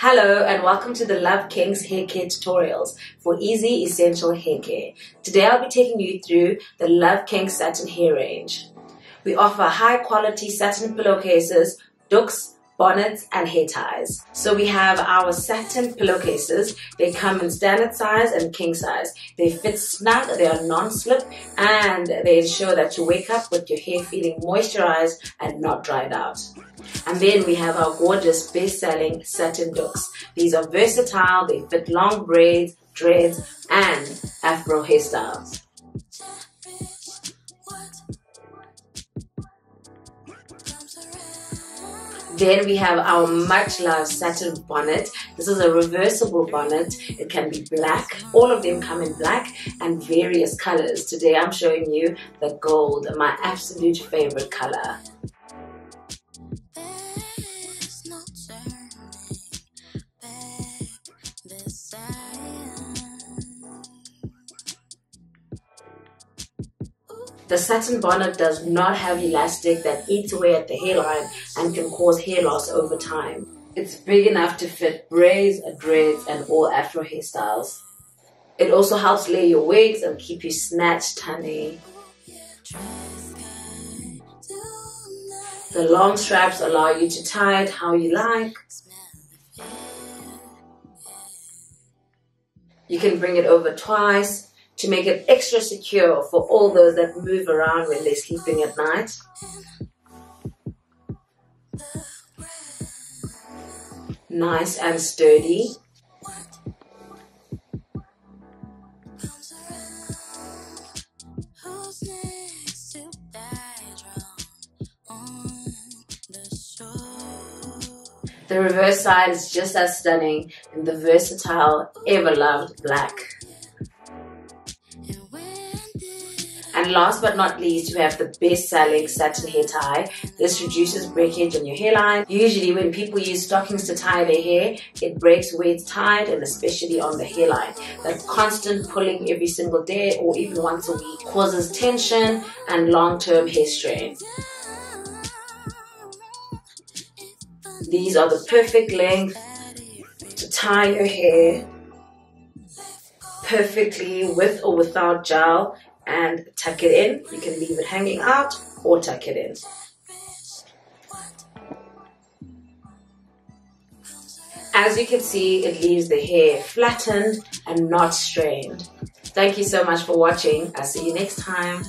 Hello and welcome to the Love Kinks Haircare tutorials for easy, essential hair care. Today I'll be taking you through the Love Kinks satin hair range. We offer high quality satin pillowcases, dooks, bonnets and hair ties. So we have our satin pillowcases. They come in standard size and king size. They fit snug, they are non-slip, and they ensure that you wake up with your hair feeling moisturized and not dried out. And then we have our gorgeous best-selling satin dooks. These are versatile, they fit long braids, dreads and afro hairstyles. Then we have our much loved satin bonnet. This is a reversible bonnet. It can be black. All of them come in black and various colors. Today I'm showing you the gold, my absolute favorite color. The satin bonnet does not have elastic that eats away at the hairline and can cause hair loss over time. It's big enough to fit braids, dreads and all afro hairstyles. It also helps lay your wigs and keep you snatched, honey. The long straps allow you to tie it how you like. You can bring it over twice to make it extra secure for all those that move around when they're sleeping at night. Nice and sturdy. The reverse side is just as stunning in the versatile, ever-loved black. And last but not least, we have the best-selling satin hair tie. This reduces breakage on your hairline. Usually when people use stockings to tie their hair, it breaks where it's tied, and especially on the hairline. That constant pulling every single day or even once a week causes tension and long-term hair strain. These are the perfect length to tie your hair perfectly with or without gel, and tuck it in. You can leave it hanging out or tuck it in. As you can see, it leaves the hair flattened and not strained. Thank you so much for watching. I'll see you next time.